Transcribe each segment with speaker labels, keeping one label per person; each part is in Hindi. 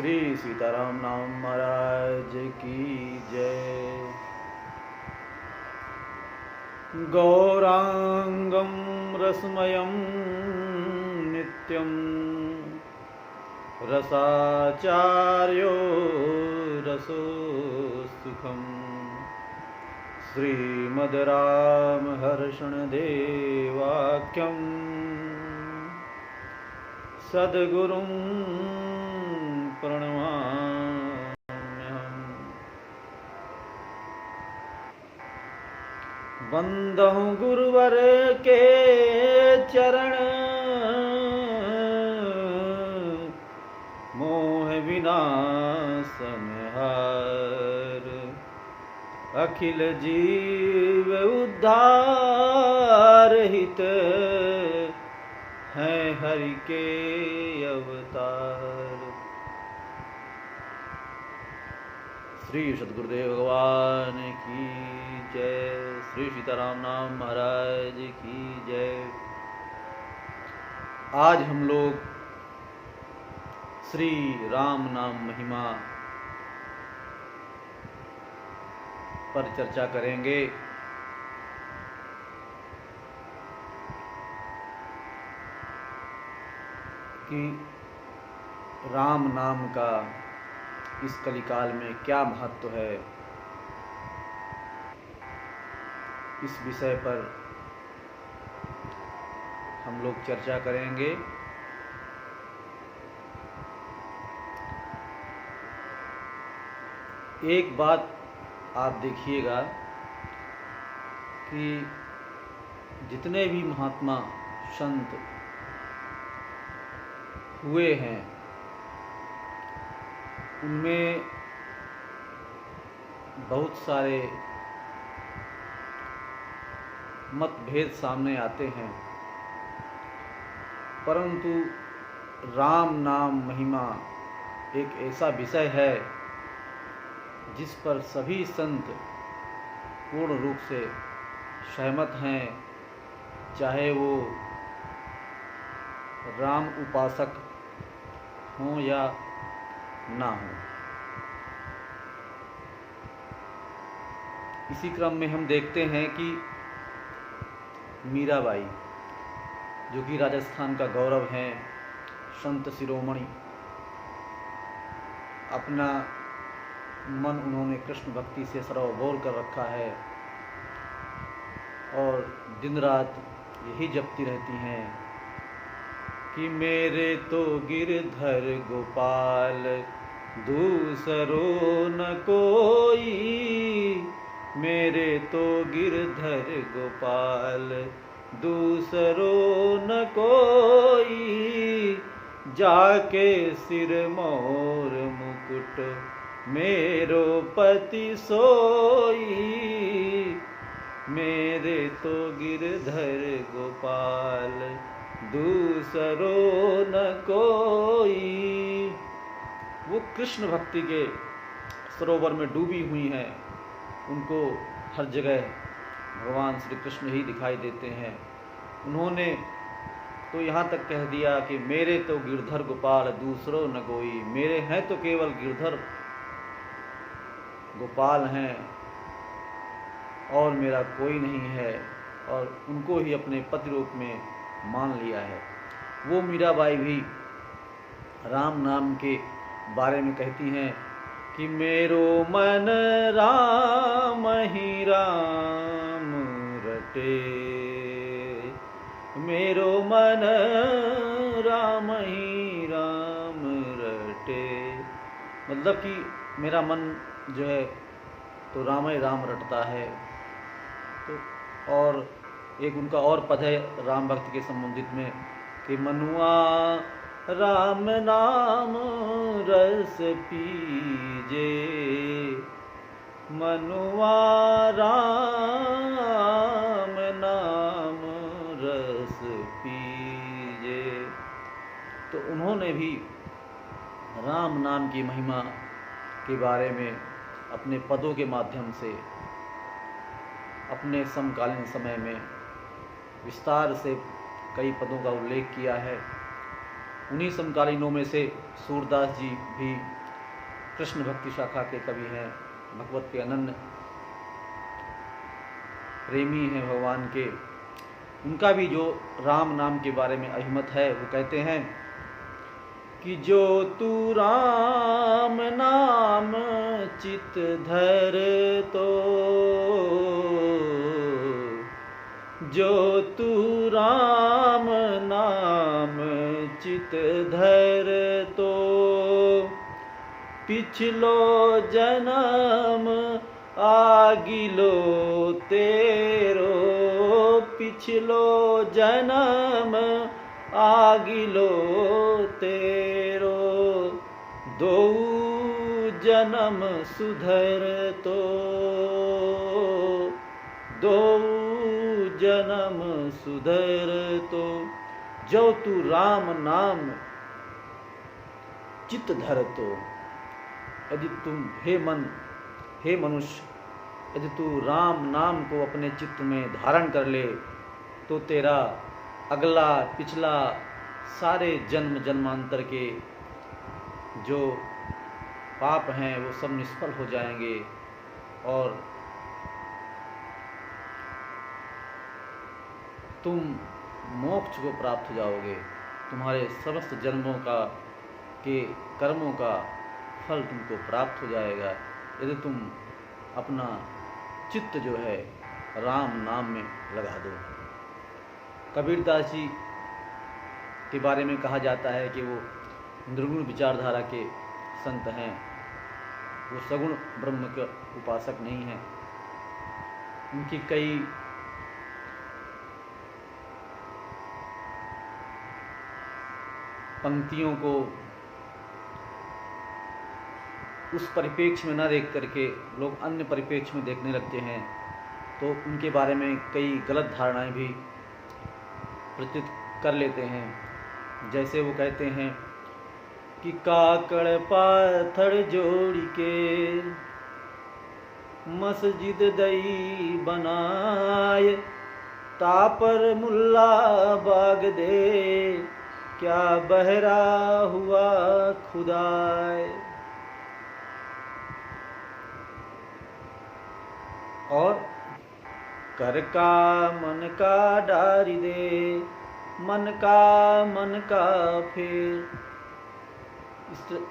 Speaker 1: श्री सीताराम नाम महाराज की जय। गौरांगं रसमयं नित्यं रसाचार्यो रसोस्तुखं श्रीमद्रामहर्षणदेवाख्यं सद्गुरुं प्रणमाम्यहम्। वंदहु गुरुवर के चरण, मोह विनाशनहार। अखिल जीव उद्धार हित, हैं हरि के अवतार। श्री सद्गुरुदेव भगवान की जय। श्री सीताराम नाम महाराज की जय। आज हम लोग श्री राम नाम महिमा पर चर्चा करेंगे। कि राम नाम का इस कलिकाल में क्या महत्व है, इस विषय पर हम लोग चर्चा करेंगे। एक बात आप देखिएगा कि जितने भी महात्मा संत हुए हैं, उनमें बहुत सारे मतभेद सामने आते हैं, परंतु राम नाम महिमा एक ऐसा विषय है जिस पर सभी संत पूर्ण रूप से सहमत हैं, चाहे वो राम उपासक हों या ना हों। इसी क्रम में हम देखते हैं कि मीराबाई, जो कि राजस्थान का गौरव हैं, संत शिरोमणि, अपना मन उन्होंने कृष्ण भक्ति से सरोवर कर रखा है और दिन रात यही जपती रहती हैं कि मेरे तो गिरधर गोपाल दूसरो न कोई, मेरे तो गिरधर गोपाल दूसरो न कोई। जाके सिर मोर मुकुट मेरो पति सोई, मेरे तो गिरधर गोपाल दूसरो न कोई। वो कृष्ण भक्ति के सरोवर में डूबी हुई हैं, उनको हर जगह भगवान श्री कृष्ण ही दिखाई देते हैं। उन्होंने तो यहाँ तक कह दिया कि मेरे तो गिरधर गोपाल दूसरो न कोई, मेरे हैं तो केवल गिरधर गोपाल हैं और मेरा कोई नहीं है, और उनको ही अपने पति रूप में मान लिया है। वो मीराबाई भी राम नाम के बारे में कहती हैं कि मेरो मन राम ही राम रटे, मेरो मन राम ही राम रटे। मतलब कि मेरा मन जो है तो राम ही राम रटता है। तो और एक उनका और पद है राम भक्ति के संबंधित में कि मनुआ राम नाम रस पीजे, मनुआ राम नाम रस पीजे। तो उन्होंने भी राम नाम की महिमा के बारे में अपने पदों के माध्यम से अपने समकालीन समय में विस्तार से कई पदों का उल्लेख किया है। उन्हीं समकालीनों में से सूरदास जी भी कृष्ण भक्ति शाखा के कवि हैं, भगवत के अनन्य प्रेमी हैं भगवान के। उनका भी जो राम नाम के बारे में अभिमत है, वो कहते हैं कि जो तू राम नाम चित धर तो, जो तू राम नाम चित धर तो, पिछलो जन्म आगिलो तेरो, पिछलो जन्म आगिलो तेरो, दो जन्म सुधर तो, दो जन्म सुधर तो, जो तू राम नाम चित धर तो। यदि तुम हे मनुष्य, यदि तू राम नाम को अपने चित्त में धारण कर ले तो तेरा अगला पिछला सारे जन्म जन्मांतर के जो पाप हैं वो सब निष्फल हो जाएंगे और तुम मोक्ष को प्राप्त हो जाओगे। तुम्हारे समस्त जन्मों के कर्मों का फल तुमको प्राप्त हो जाएगा यदि तुम अपना चित्त जो है राम नाम में लगा दो। कबीरदास जी के बारे में कहा जाता है कि वो निर्गुण विचारधारा के संत हैं, वो सगुण ब्रह्म के उपासक नहीं हैं। उनकी कई पंक्तियों को उस परिप्रेक्ष्य में न देख करके लोग अन्य परिप्रेक्ष्य में देखने लगते हैं, तो उनके बारे में कई गलत धारणाएं भी प्रचलित कर लेते हैं। जैसे वो कहते हैं कि काकड़ पाथर जोड़ के मस्जिद दई बनाए, तापर मुल्ला बाग दे क्या बहरा हुआ खुदाए। और कर का मन का डारी दे, मन का फिर।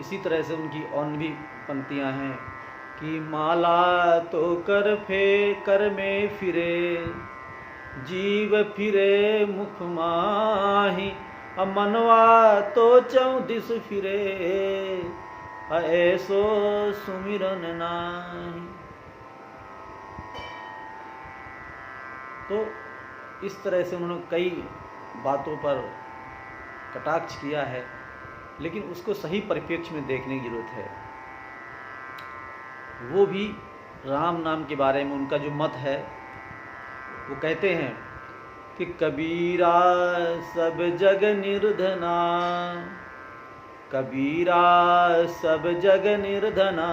Speaker 1: इसी तरह से उनकी और भी पंक्तियां हैं कि माला तो कर में फिरे, जीव फिरे मुख माही, मनवा तो चौदिस फिरे, ऐसो सुमिरन नाही। तो इस तरह से उन्होंने कई बातों पर कटाक्ष किया है, लेकिन उसको सही परिप्रेक्ष्य में देखने की जरूरत है। वो भी राम नाम के बारे में उनका जो मत है, वो कहते हैं कि कबीरा सब जग निर्धना, कबीरा सब जग निर्धना,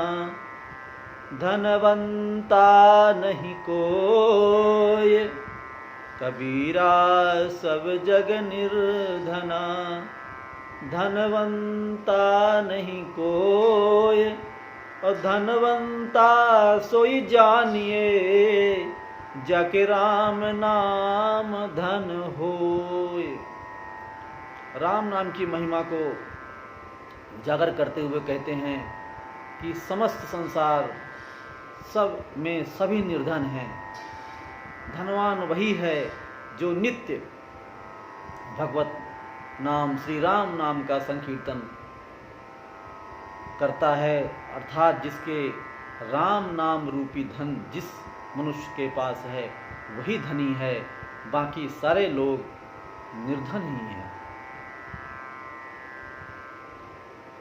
Speaker 1: धनवंता नहीं कोय। कबीरा सब जग निर्धना, धनवंता नहीं कोय, और धनवंता सोई जानिए, जाके राम नाम धन होय। राम नाम की महिमा को जागर करते हुए कहते हैं कि समस्त संसार सब में सभी निर्धन हैं, धनवान वही है जो नित्य भगवत नाम श्री राम नाम का संकीर्तन करता है, अर्थात जिसके राम नाम रूपी धन जिस मनुष्य के पास है वही धनी है, बाकी सारे लोग निर्धन ही हैं।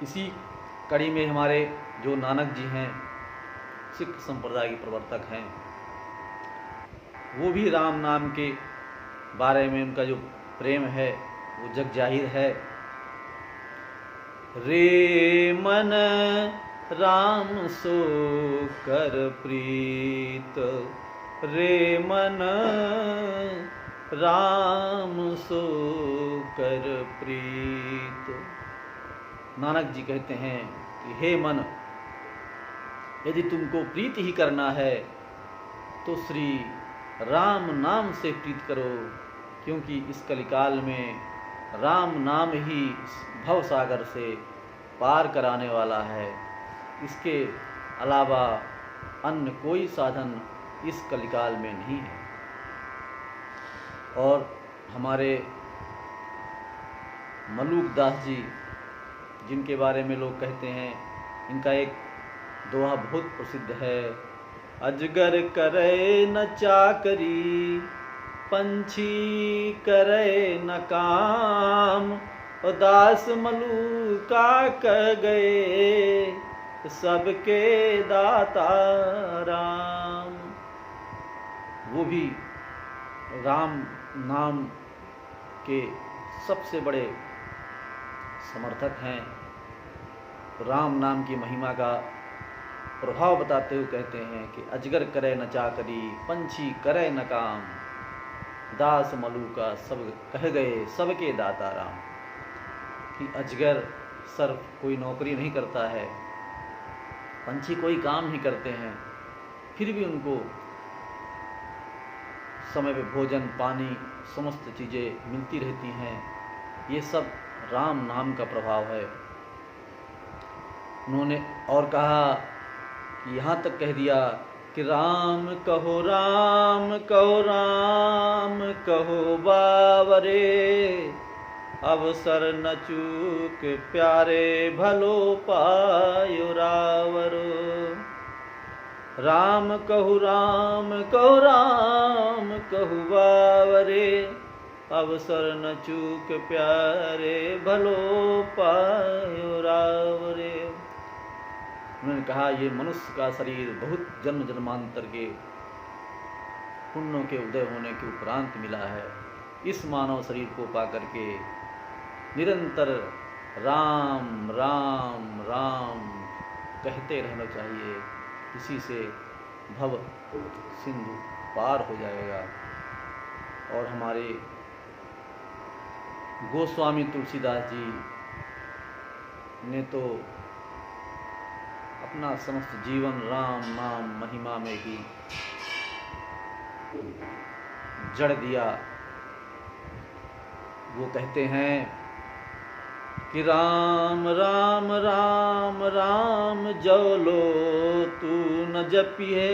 Speaker 1: इसी कड़ी में हमारे जो नानक जी हैं, सिख संप्रदाय के प्रवर्तक हैं, वो भी राम नाम के बारे में उनका जो प्रेम है वो जग जाहिर है। रे मन राम सो कर प्रीत, रे मन राम सो कर प्रीत। नानक जी कहते हैं कि हे मन, यदि तुमको प्रीति ही करना है तो श्री राम नाम से प्रीत करो, क्योंकि इस कलिकाल में राम नाम ही भव सागर से पार कराने वाला है। इसके अलावा अन्य कोई साधन इस कलिकाल में नहीं है। और हमारे मलूक दास जी, जिनके बारे में लोग कहते हैं, इनका एक दोहा बहुत प्रसिद्ध है। अजगर करे न चाकरी, पंछी करे न काम, दास मलूका कह गए, सबके दाता राम। वो भी राम नाम के सबसे बड़े समर्थक हैं। राम नाम की महिमा का प्रभाव बताते हुए कहते हैं कि अजगर करे न चाकरी, पंछी करे न काम, दास मलूका सब कह गए, सबके दाता राम। कि अजगर सर्प कोई नौकरी नहीं करता है, पंछी कोई काम नहीं करते हैं, फिर भी उनको समय पे भोजन पानी समस्त चीज़ें मिलती रहती हैं। ये सब राम नाम का प्रभाव है। उन्होंने और कहा कि यहाँ तक कह दिया कि राम कहो राम कहो राम कहो बावरे, अवसर न चूक प्यारे भलो पायो रावरो। राम कहो राम कहो राम कहो बावरे, अवसर न चूक प्यारे भलो पायो रावरे। उन्होंने कहा ये मनुष्य का शरीर बहुत जन्म जन्मांतर के पुण्यों के उदय होने के उपरांत मिला है। इस मानव शरीर को पा करके निरंतर राम राम राम कहते रहना चाहिए। इसी से भव सिंधु पार हो जाएगा। और हमारे गोस्वामी तुलसीदास जी ने तो अपना समस्त जीवन राम नाम महिमा में ही जड़ दिया। वो कहते हैं कि राम राम राम राम जो लो तू न जपिए,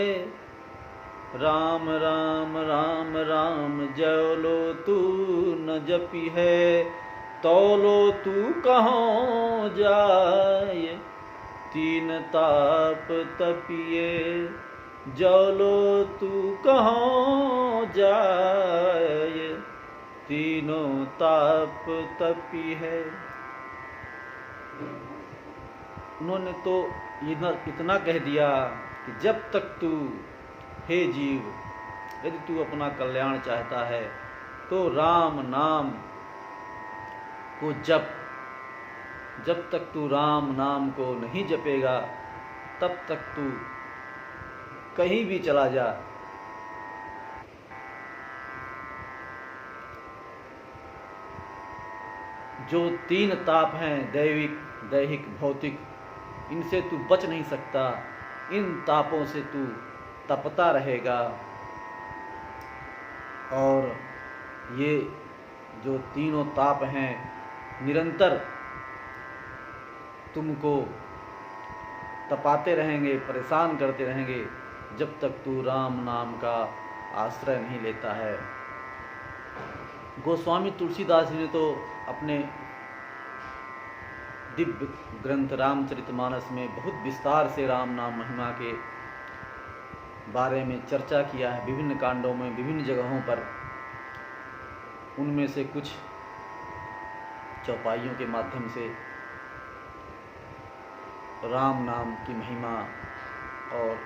Speaker 1: राम राम राम राम जो लो तू न जपी है, तौलो तू कहाँ जाए, तीन ताप तपिए, जौलो तू कहाँ जाए, तीनों ताप तपी है। उन्होंने तो इतना कह दिया कि जब तक तू, हे जीव, यदि तू अपना कल्याण चाहता है तो राम नाम को जप। जब तक तू राम नाम को नहीं जपेगा तब तक तू कहीं भी चला जा, जो तीन ताप हैं, दैविक दैहिक भौतिक, इनसे तू बच नहीं सकता। इन तापों से तू तपता रहेगा। और ये जो तीनों ताप हैं निरंतर तुमको तपाते रहेंगे, परेशान करते रहेंगे, जब तक तू राम नाम का आश्रय नहीं लेता है। गोस्वामी तुलसीदास जी ने तो अपने दिव्य ग्रंथ रामचरितमानस में बहुत विस्तार से राम नाम महिमा के बारे में चर्चा किया है, विभिन्न कांडों में, विभिन्न जगहों पर। उनमें से कुछ चौपाइयों के माध्यम से राम नाम की महिमा और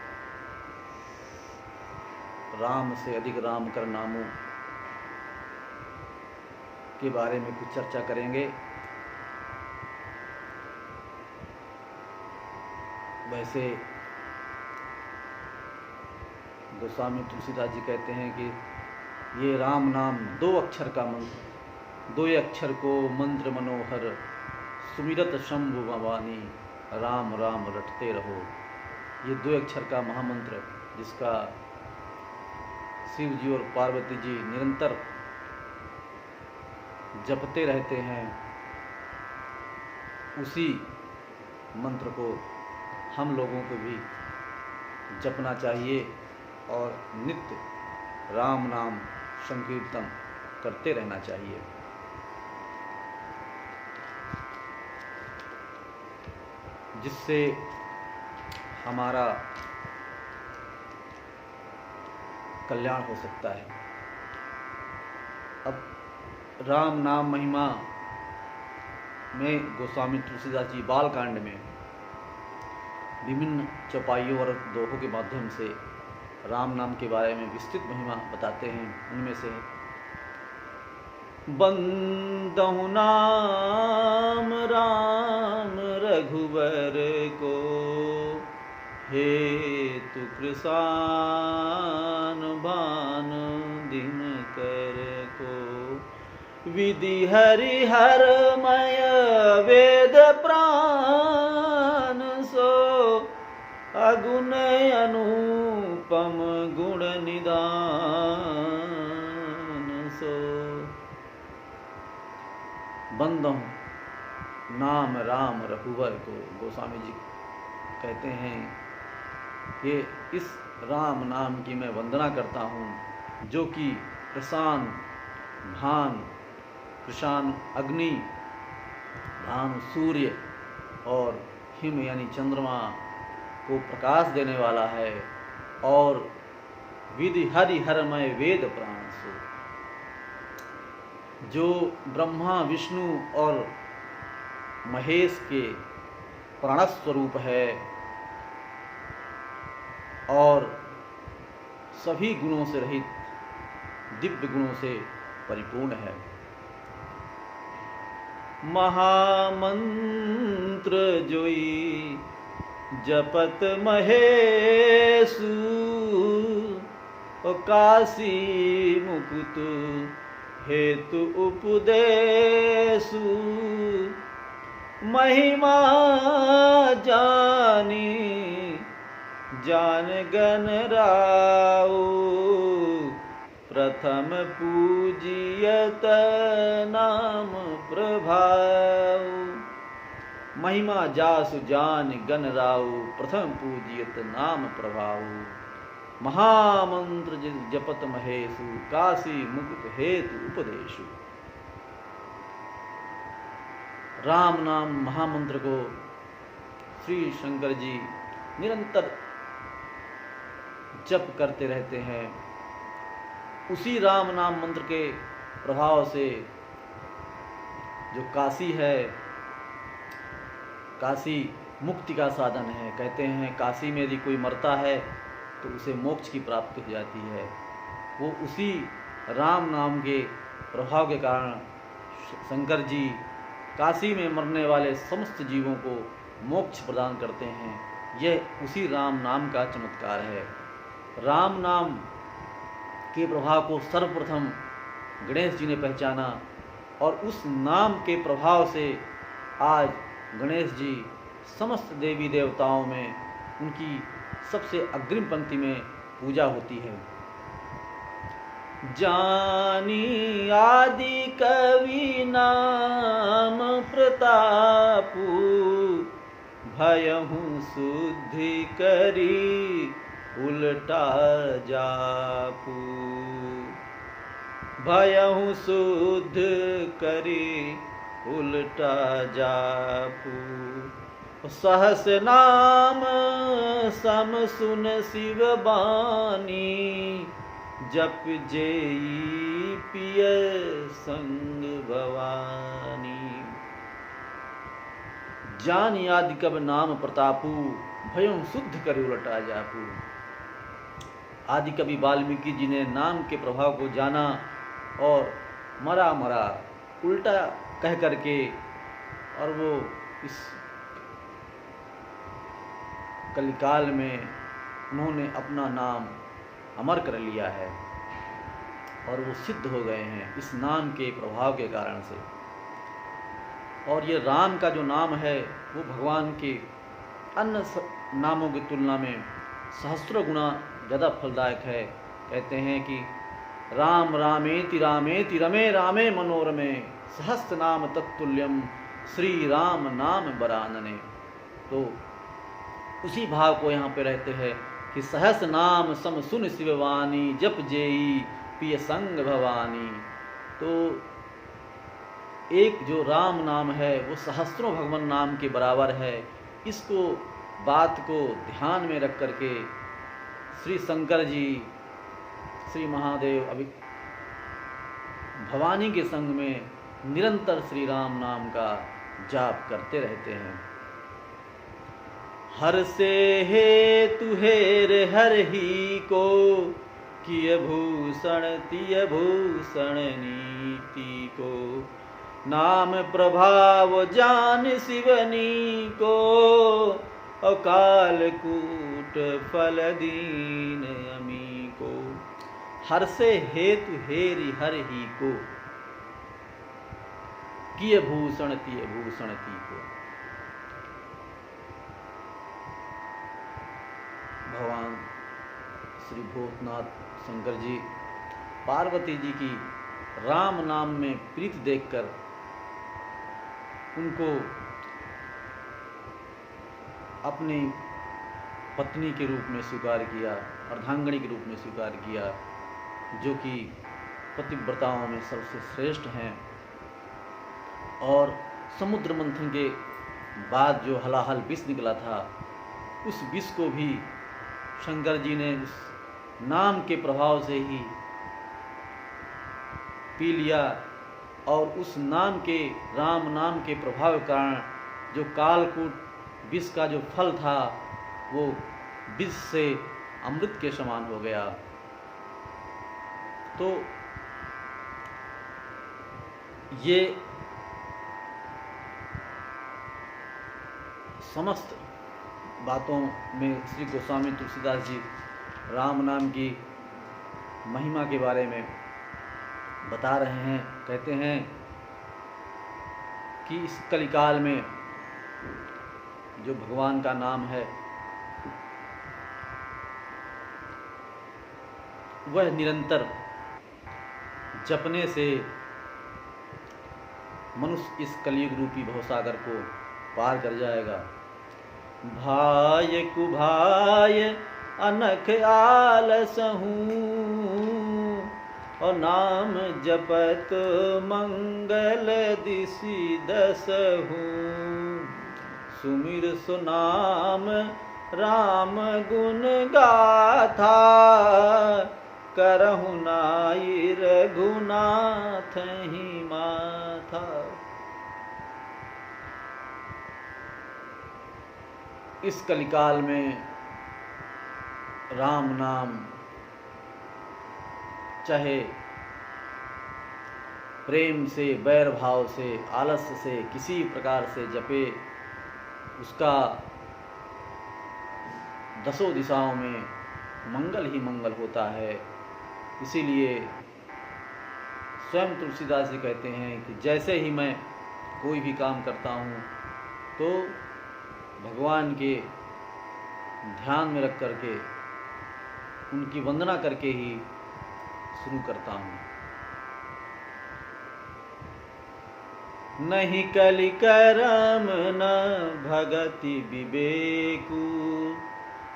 Speaker 1: राम से अधिक राम कर नामों के बारे में कुछ चर्चा करेंगे। वैसे गोस्वामी तुलसीदास जी कहते हैं कि ये राम नाम 2 अक्षर का मंत्र, 2 अक्षर को मंत्र मनोहर, सुमिरत शंभु भवानी, राम राम रटते रहो। ये 2 अक्षर का महामंत्र जिसका शिव जी और पार्वती जी निरंतर जपते रहते हैं, उसी मंत्र को हम लोगों को भी जपना चाहिए और नित्य राम नाम संकीर्तन करते रहना चाहिए। जिससे हमारा कल्याण हो सकता है। अब राम नाम महिमा में गोस्वामी तुलसीदास जी बालकांड में विभिन्न चौपाइयों और दोहों के माध्यम से राम नाम के बारे में विस्तृत महिमा बताते हैं। उनमें से बंदहु नाम राम रघुवर को, हेतु कृसान भान दिन कर को। विधि हरिहरमय वेद प्राण सो, अगुण अनुपम गुण निदान सो। बंदहु नाम राम रघुवर को, गोस्वामी जी कहते हैं कि इस राम नाम की मैं वंदना करता हूँ, जो कि कृषाण भान, कृषाण अग्नि, भानु सूर्य और हिम यानी चंद्रमा को प्रकाश देने वाला है, और विधि हरिहरमय वेद प्राण सो, जो ब्रह्मा विष्णु और महेश के प्राणस्वरूप है और सभी गुणों से रहित दिव्य गुणों से परिपूर्ण है। महामंत्र जोई जपत महेशु, काशी मुकुत हेतु उपदेशु। महिमा जानी जान गन राउ, प्रथम पूजियत नाम प्रभाव। महिमा जासु जान गन राउ, प्रथम पूजियत नाम प्रभाव। महामंत्र जपत महेशु, काशी मुकुट हेतु उपदेशु। राम नाम महामंत्र को श्री शंकर जी निरंतर जप करते रहते हैं। उसी राम नाम मंत्र के प्रभाव से जो काशी है, काशी मुक्ति का साधन है। कहते हैं काशी में यदि कोई मरता है तो उसे मोक्ष की प्राप्ति हो जाती है। वो उसी राम नाम के प्रभाव के कारण शंकर जी काशी में मरने वाले समस्त जीवों को मोक्ष प्रदान करते हैं। यह उसी राम नाम का चमत्कार है। राम नाम के प्रभाव को सर्वप्रथम गणेश जी ने पहचाना, और उस नाम के प्रभाव से आज गणेश जी समस्त देवी देवताओं में उनकी सबसे अग्रिम पंक्ति में पूजा होती है। जानी आदि कवि नाम प्रतापु, भयहु शुद्धि करी उल्टा जापू। भयहु शुद्ध करी उल्टा जापू। सहस नाम सम सुन शिव बानी, जप जेई पिय संग भवानी। जान आदि कब नाम प्रतापू, भयं शुद्ध कर उलटा जापू। आदि कवि वाल्मीकि जी ने नाम के प्रभाव को जाना और मरा मरा उल्टा कह करके, और वो इस कलिकाल में उन्होंने अपना नाम अमर कर लिया है और वो सिद्ध हो गए हैं इस नाम के प्रभाव के कारण से। और ये राम का जो नाम है वो भगवान के अन्य नामों की तुलना में सहस्त्रों गुना ज़्यादा फलदायक है। कहते हैं कि राम रामेति रामेति रमे रामे मनोरमे सहस्त्र नाम तत्तुल्यम श्री राम नाम बरानने। तो उसी भाव को यहाँ पे रहते हैं कि सहस्र नाम सम सुन शिववाणी जप जेई पिय संग भवानी। तो एक जो राम नाम है वो सहस्त्रों भगवान नाम के बराबर है। इसको बात को ध्यान में रख करके श्री शंकर जी, श्री महादेव अभी भवानी के संग में निरंतर श्री राम नाम का जाप करते रहते हैं। हर से हेतु हेर हर ही को किय भूषण तिय भूषण नीति को नाम प्रभाव जान शिवनी को अकाल कूट फल दीन अमी को। हर से हेतु हेरि हर ही को किय भूषण तिय भूषण ती को। भगवान श्री भूतनाथ शंकर जी पार्वती जी की राम नाम में प्रीति देखकर उनको अपनी पत्नी के रूप में स्वीकार किया, अर्धांगिनी के रूप में स्वीकार किया, जो कि पतिव्रताओं में सबसे श्रेष्ठ हैं। और समुद्र मंथन के बाद जो हलाहल विष निकला था, उस विष को भी शंकर जी ने उस नाम के प्रभाव से ही पी लिया। और उस नाम के, राम नाम के प्रभाव के कारण जो कालकूट विष का जो फल था वो विष से अमृत के समान हो गया। तो ये समस्त बातों में श्री गोस्वामी तुलसीदास जी राम नाम की महिमा के बारे में बता रहे हैं। कहते हैं कि इस कलिकाल में जो भगवान का नाम है वह निरंतर जपने से मनुष्य इस कलयुग रूपी भवसागर को पार कर जाएगा। भाय कुभाय अनख आलस हूँ और नाम जपत मंगल दिशि दसहु। सुमिर सुनाम राम गुण गाथा करहु नाई रघुनाथ ही माथा। इस कलिकाल में राम नाम चाहे प्रेम से, बैर भाव से, आलस्य से, किसी प्रकार से जपे, उसका दसों दिशाओं में मंगल ही मंगल होता है। इसीलिए स्वयं तुलसीदास जी कहते हैं कि जैसे ही मैं कोई भी काम करता हूँ तो भगवान के ध्यान में रख करके उनकी वंदना करके ही शुरू करता हूँ। नहीं कलि करम न भगति विवेकु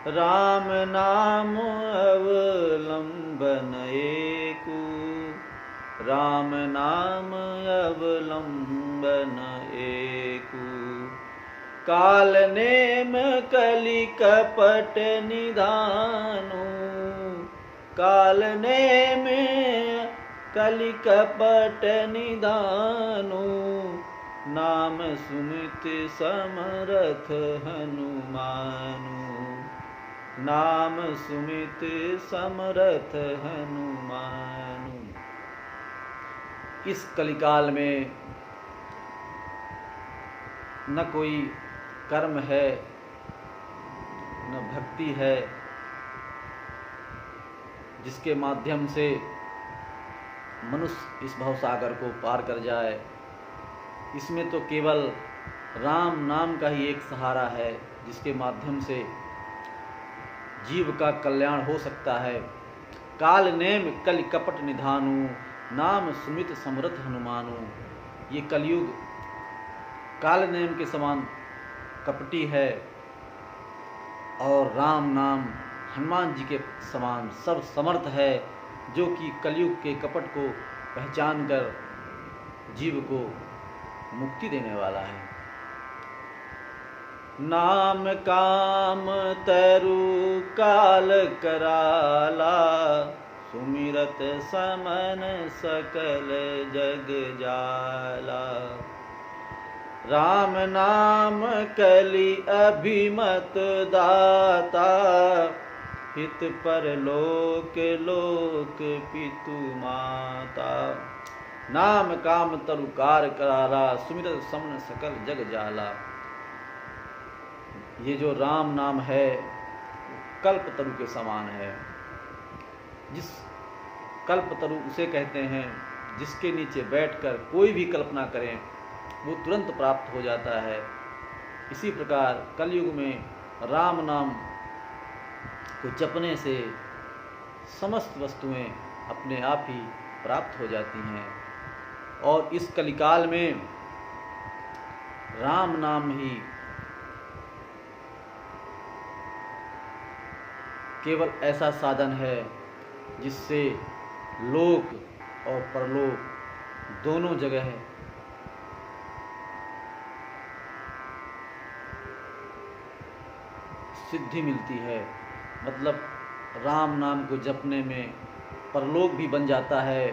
Speaker 1: राम नाम अवलंबन एकु। राम नाम अवलंबन एकु। काल नेम कलि कपट निधानु। काल नेम कलि कपट निधानु। नाम सुमित समरथ हनुमानु। नाम सुमित समरथ हनुमानु। इस कलिकाल में न कोई कर्म है, न भक्ति है, जिसके माध्यम से मनुष्य इस भवसागर को पार कर जाए। इसमें तो केवल राम नाम का ही एक सहारा है, जिसके माध्यम से जीव का कल्याण हो सकता है। काल नेम कलि कपट निधानु, नाम सुमित समृत हनुमानु। ये कलयुग काल नेम के समान कपटी है और राम नाम हनुमान जी के समान सब समर्थ है, जो कि कलयुग के कपट को पहचान कर जीव को मुक्ति देने वाला है। नाम काम तरु काल कराला, सुमिरत समन सकल जग जाला। राम नाम कलि अभिमत दाता, हित पर लोक लोक पितु माता। नाम काम तरु कार कराला, सुमिरत समन सकल जग जाला। ये जो राम नाम है कल्प तरु के समान है। जिस कल्प तरु उसे कहते हैं जिसके नीचे बैठकर कोई भी कल्पना करें वो तुरंत प्राप्त हो जाता है। इसी प्रकार कलयुग में राम नाम को जपने से समस्त वस्तुएं अपने आप ही प्राप्त हो जाती हैं। और इस कलिकाल में राम नाम ही केवल ऐसा साधन है जिससे लोक और परलोक दोनों जगह सिद्धि मिलती है। मतलब राम नाम को जपने में परलोक भी बन जाता है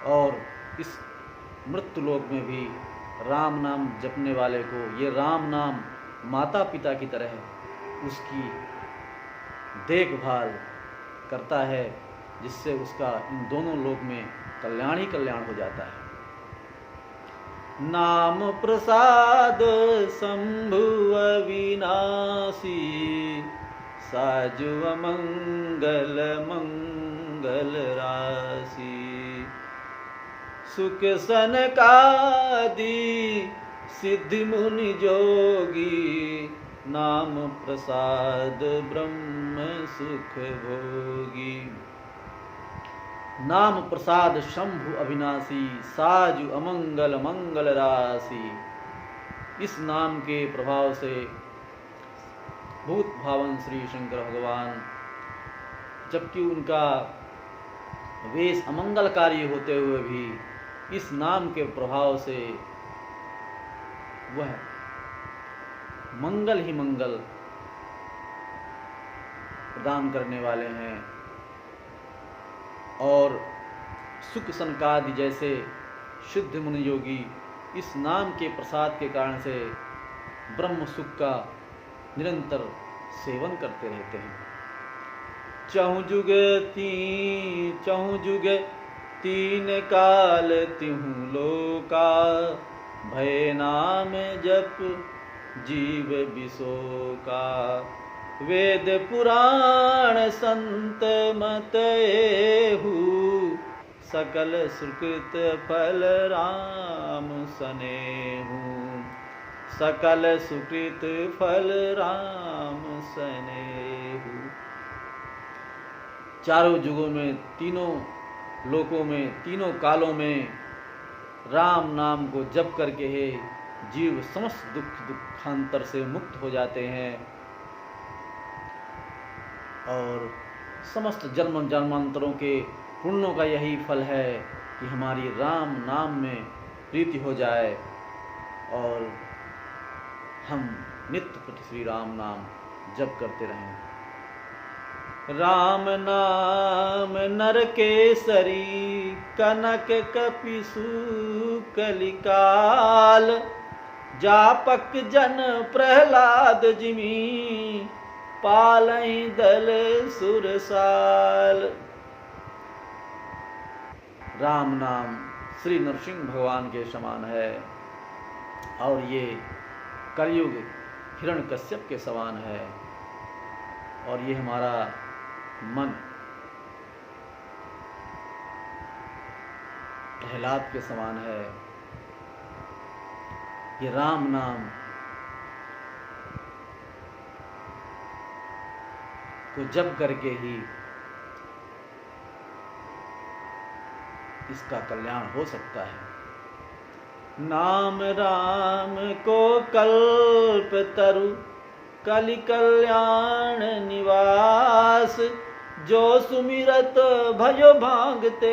Speaker 1: और इस मृत्यु लोक में भी राम नाम जपने वाले को ये राम नाम माता पिता की तरह उसकी देखभाल करता है, जिससे उसका इन दोनों लोक में कल्याण ही कल्याण हो जाता है। नाम प्रसाद शंभु अविनाशी, साजु मंगल मंगल राशि। सुख सनकादि सिद्धि मुनि जोगी, नाम प्रसाद ब्रह्म सुख भोगी। नाम प्रसाद शंभु अविनाशी, साजु अमंगल मंगल राशि। इस नाम के प्रभाव से भूत भावन श्री शंकर भगवान, जबकि उनका वेश अमंगलकारी होते हुए भी इस नाम के प्रभाव से वह मंगल ही मंगल प्रदान करने वाले हैं। और सुख सनकादि जैसे शुद्ध मुनि योगी इस नाम के प्रसाद के कारण से ब्रह्म सुख का निरंतर सेवन करते रहते हैं। चहुँ जुग तीन काल तिहुँ लोका, भय नाम जप जीव बिसोका। वेद पुराण संत मत एहु, सकल सुकृत फल राम सनेहु। सकल सुकृत फल राम सनेहु। चारों युगों में, तीनों लोकों में, तीनों कालों में राम नाम को जप करके ही जीव समस्त दुखांतर से मुक्त हो जाते हैं और समस्त जन्म जन्मांतरों के पुण्यों का यही फल है कि हमारी राम नाम में प्रीति हो जाए और हम नित्य प्रति श्री राम नाम जप करते रहें। राम नाम नर केसरी, कनक कपिसु कलिकाल। जापक जन प्रहलाद जिमी, पालई दल सुरसाल। राम नाम श्री नरसिंह भगवान के समान है और ये कलयुग हिरण्यकश्यप के समान है और ये हमारा मन प्रहलाद के समान है। ये राम नाम को जप करके ही इसका कल्याण हो सकता है। नाम राम को कल्प तरु कलि कल्याण निवास, जो सुमिरत भयो भांगते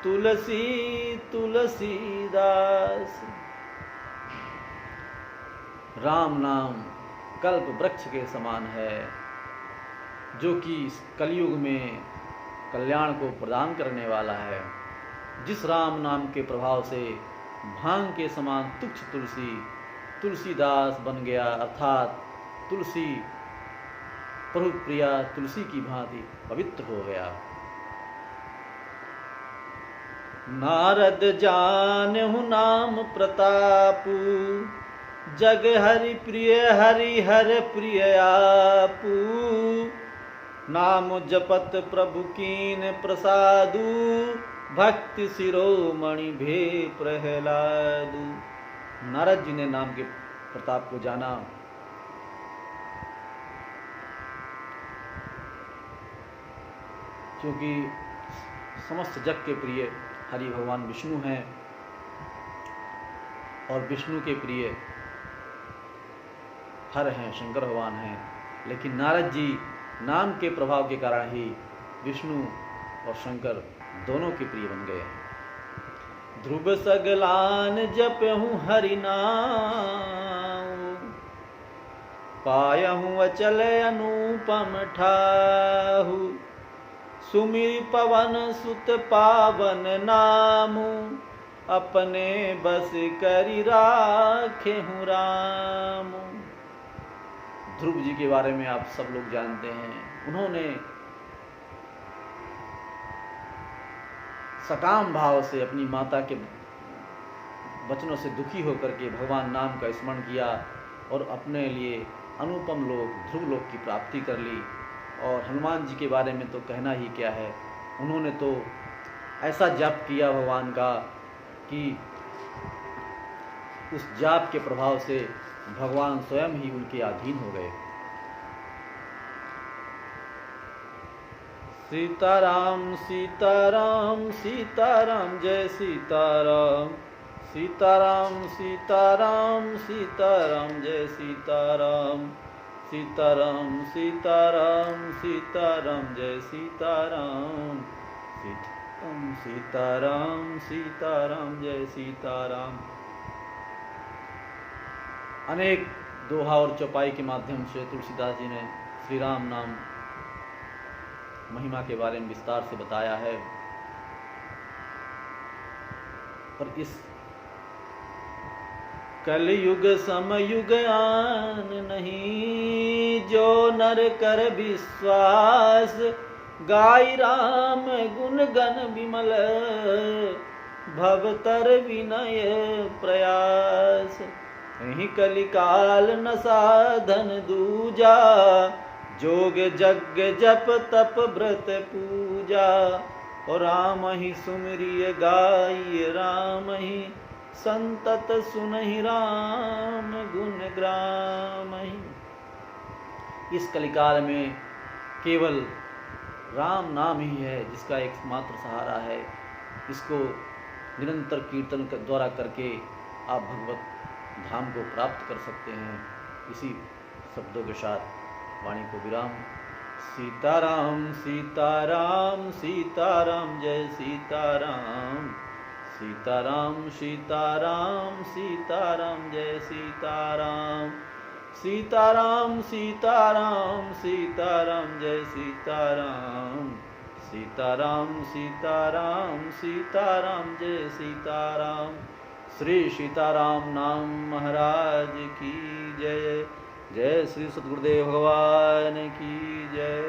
Speaker 1: तुलसी तुलसीदास। राम नाम कल्प वृक्ष के समान है, जो कि इस कलयुग में कल्याण को प्रदान करने वाला है। जिस राम नाम के प्रभाव से भांग के समान तुच्छ तुलसी तुलसीदास बन गया, अर्थात तुलसी प्रभु प्रिया तुलसी की भांति पवित्र हो गया। नारद जानहु नाम प्रतापु, जग हरि प्रिय हरि हर प्रिय आपू। नाम जपत प्रभु कीन प्रसादु, भक्ति शिरोमणि भे प्रहलादु। नारद जी ने नाम के प्रताप को जाना, क्योंकि समस्त जग के प्रिय हरि भगवान विष्णु हैं और विष्णु के प्रिय हर हैं, शंकर भगवान हैं। लेकिन नारद जी नाम के प्रभाव के कारण ही विष्णु और शंकर दोनों के प्रिय बन गए। ध्रुव सगलान जपहूँ हरि नाम, पायहूँ अचल अनुपम ठाहु। सुमिर पवन सुत पावन नामु, अपने बस करि राखे हूँ राम। ध्रुव जी के बारे में आप सब लोग जानते हैं। उन्होंने सकाम भाव से अपनी माता के वचनों से दुखी होकर के भगवान नाम का स्मरण किया और अपने लिए अनुपम लोक ध्रुव लोक की प्राप्ति कर ली। और हनुमान जी के बारे में तो कहना ही क्या है, उन्होंने तो ऐसा जाप किया भगवान का कि उस जाप के प्रभाव से भगवान स्वयं ही उनके अधीन हो गए। सीताराम सीताराम सीताराम जय सीताराम, सीताराम सीताराम सीताराम जय सीताराम, सीताराम सीताराम सीताराम जय सीताराम, सीताराम सीताराम सीताराम जय सीताराम। अनेक दोहा और चौपाई के माध्यम से तुलसीदास जी ने श्री राम नाम महिमा के बारे में विस्तार से बताया है। और इस कलयुग समयुग आन नहीं, जो नर कर विश्वास। गाय राम गुण गण विमल, भवतर विनय प्रयास। यही कलिकाल न साधन दूजा, जोग जग जप तप व्रत पूजा। और राम ही सुमिरिय गाय, राम ही संतत सुनहि राम गुण ग्राम ही। इस कलिकाल में केवल राम नाम ही है जिसका एकमात्र सहारा है। इसको निरंतर कीर्तन द्वारा करके आप भगवत धाम को प्राप्त कर सकते हैं। इसी शब्दों के साथ वाणी को विराम। सीताराम सीताराम सीताराम जय सीताराम, सीताराम सीताराम सीताराम जय सीताराम, सीताराम सीताराम सीताराम जय सीताराम, सीताराम सीताराम सीताराम जय सीताराम। श्री सीताराम नाम महाराज की जय। जय श्री सद्गुरुदेव भगवान की जय।